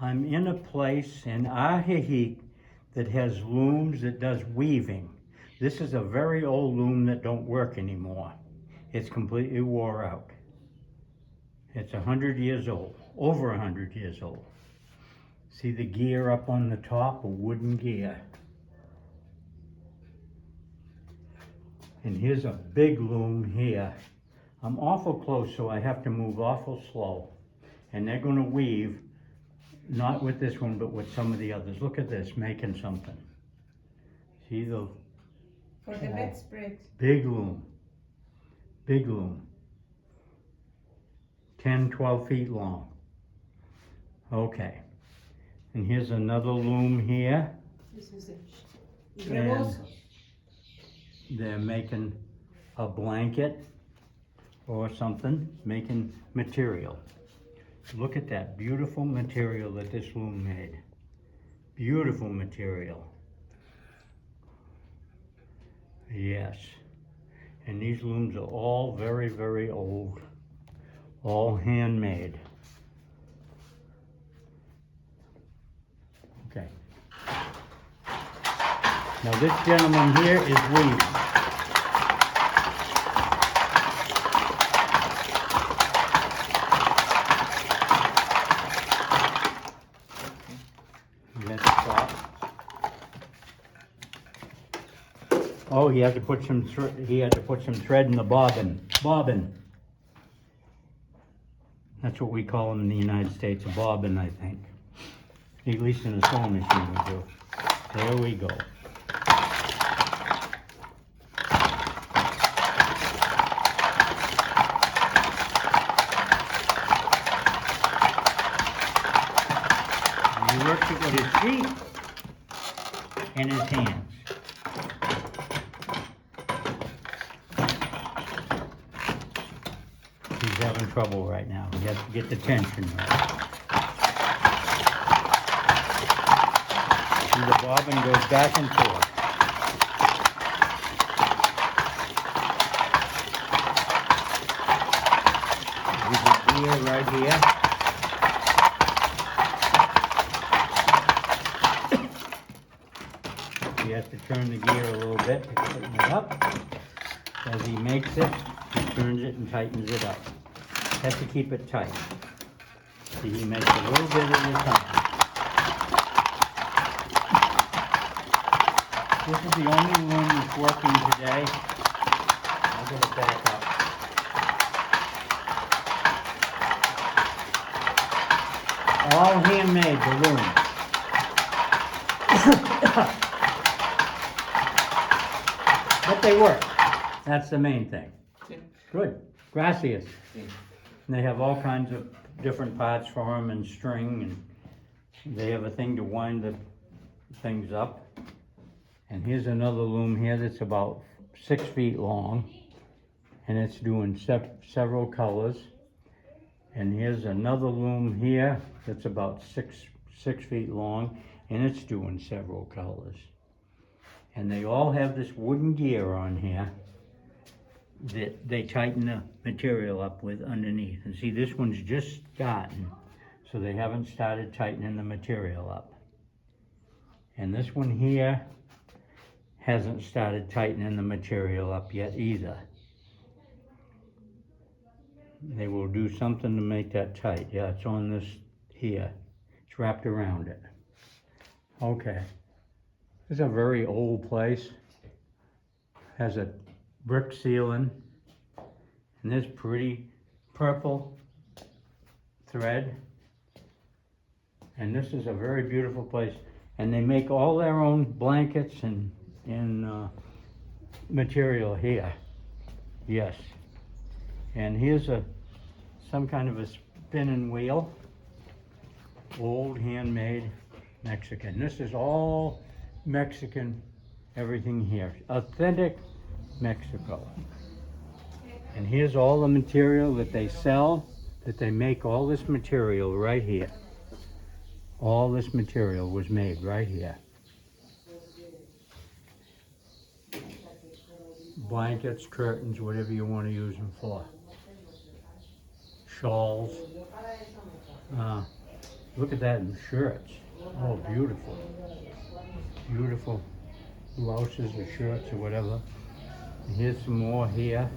I'm in a place in Ajijic that has looms that does weaving. This is a very old loom that don't work anymore. It's completely wore out. It's 100 years old, over 100 years old. See the gear up on the top, a wooden gear. And here's a big loom here. I'm awful close, so I have to move awful slow. And they're gonna weave, not with this one, but with some of the others. Look at this, making something. See the For the bedspread. big loom, big loom. 10, 12 feet long. Okay. And here's another loom here. This is it. And they're making a blanket or something, making material. Look at that beautiful material that this loom made. Beautiful material. Yes. And these looms are all very, very old. All handmade. Okay. Now this gentleman here is weaving. Let's stop. Oh, he had to put some thread in the bobbin. Bobbin. That's what we call them in the United States, a bobbin, I think. At least in a sewing machine we do. There we go. He works it with his feet and his hands. He's having trouble right now. He has to get the tension right. See, the bobbin goes back and forth. There's a gear right here. He has to turn the gear a little bit to tighten it up. As he makes it, he turns it and tightens it up. Has to keep it tight. See, he makes a little bit at a time. This is the only loom that's working today. I'll get it back up. All handmade, the loom. But they work. That's the main thing. Yeah. Good. Gracias. Yeah. And they have all kinds of different parts for them and string, and they have a thing to wind the things up. And here's another loom here that's about 6 feet long, and it's doing several colors. And here's another loom here that's about six feet long, and it's doing several colors. And they all have this wooden gear on here that they tighten the material up with underneath. And see, this one's just starting, so they haven't started tightening the material up. And this one here hasn't started tightening the material up yet either. They will do something to make that tight. Yeah, it's on this here. It's wrapped around it. Okay. This is a very old place. Has a brick ceiling. And this pretty purple thread. And this is a very beautiful place. And they make all their own blankets and material here. Yes. And here's some kind of a spinning wheel. Old handmade Mexican. This is all Mexican, everything here. Authentic Mexico. And here's all the material that they sell, that they make all this material right here. All this material was made right here. Blankets, curtains, whatever you want to use them for. Shawls. Look at that in shirts. Oh, beautiful. Beautiful blouses or shirts or whatever. And here's some more here.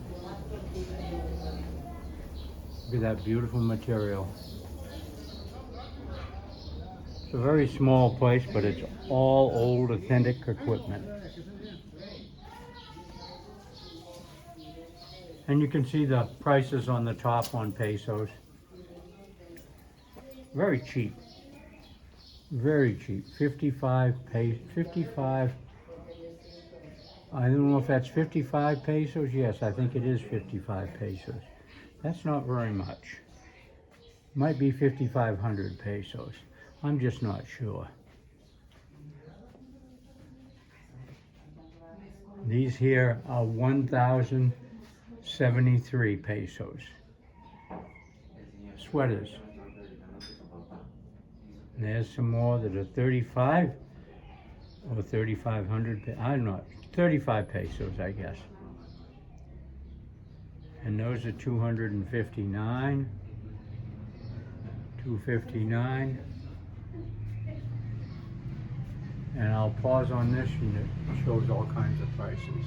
Look at that beautiful material. It's a very small place, but it's all old, authentic equipment. And you can see the prices on the top on pesos. Very cheap. Very cheap. 55 pesos. 55. I don't know if that's 55 pesos. Yes, I think it is 55 pesos. That's not very much. Might be 5,500 pesos. I'm just not sure. These here are 1,073 pesos. Sweaters. And there's some more that are 35 or 3,500. I don't know. 35 pesos, I guess. And those are 259. 259. And I'll pause on this and it shows all kinds of prices.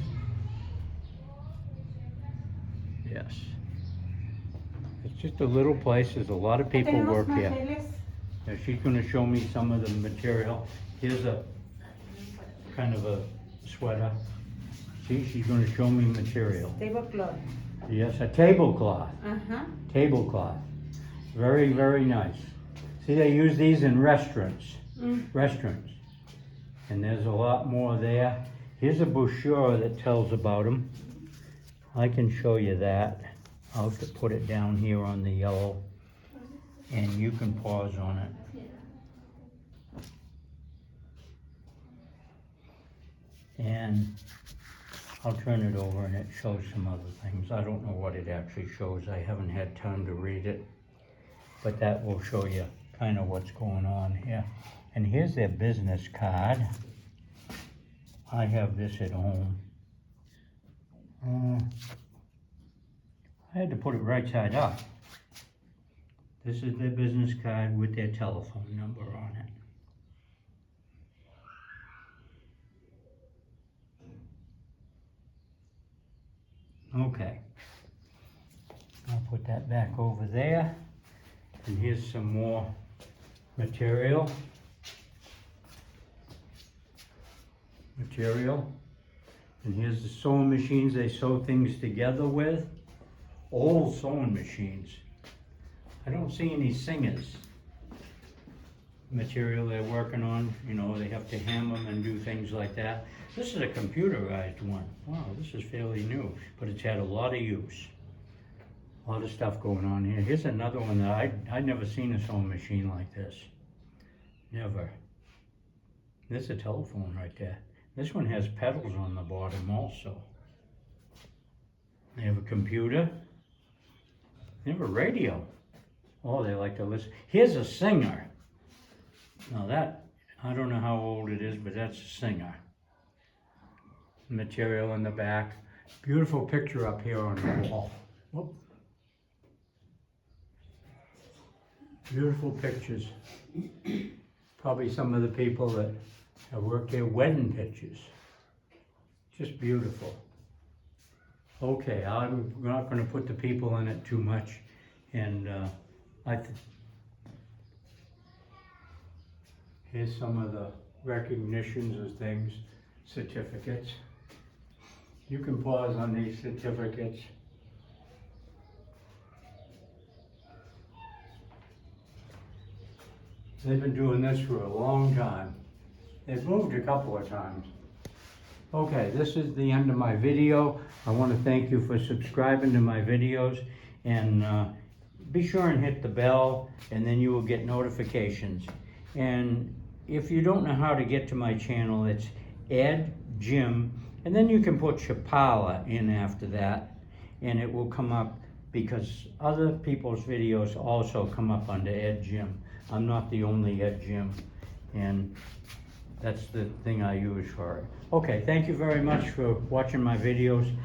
Yes. It's just a little place. There's a lot of people work here. Now she's going to show me some of the material. Here's a kind of a sweater. See, she's going to show me material. Tablecloth. Yes, a tablecloth. Uh-huh. Tablecloth. Very, very nice. See, they use these in restaurants. Restaurants. And there's a lot more there. Here's a brochure that tells about them. I can show you that. I'll have to put it down here on the yellow. And you can pause on it. And I'll turn it over and it shows some other things. I don't know what it actually shows. I haven't had time to read it. But that will show you kind of what's going on here. And here's their business card. I have this at home. I had to put it right side up. This is their business card with their telephone number on it. Okay. I'll put that back over there. And here's some more material. And here's the sewing machines they sew things together with. Old sewing machines. I don't see any singers. Material they're working on, you know, they have to ham them and do things like that. This is a computerized one. Wow, this is fairly new, but it's had a lot of use. A lot of stuff going on here. Here's another one that I'd never seen a sewing machine like this. Never. There's a telephone right there. This one has pedals on the bottom also. They have a computer. They have a radio. Oh, they like to listen. Here's a singer. Now that, I don't know how old it is, but that's a singer. Material in the back. Beautiful picture up here on the wall. Whoop. Beautiful pictures. Probably some of the people that have worked there, wedding pictures. Just beautiful. Okay, I'm not going to put the people in it too much. And here's some of the recognitions of things, certificates. You can pause on these certificates. They've been doing this for a long time. They've moved a couple of times. Okay, this is the end of my video. I want to thank you for subscribing to my videos, and be sure and hit the bell, and then you will get notifications. And if you don't know how to get to my channel, it's Ed Jim, and then you can put Chapala in after that, and it will come up, because other people's videos also come up under Ed Jim. I'm not the only Ed Jim, and that's the thing I use for it. Okay, thank you very much for watching my videos,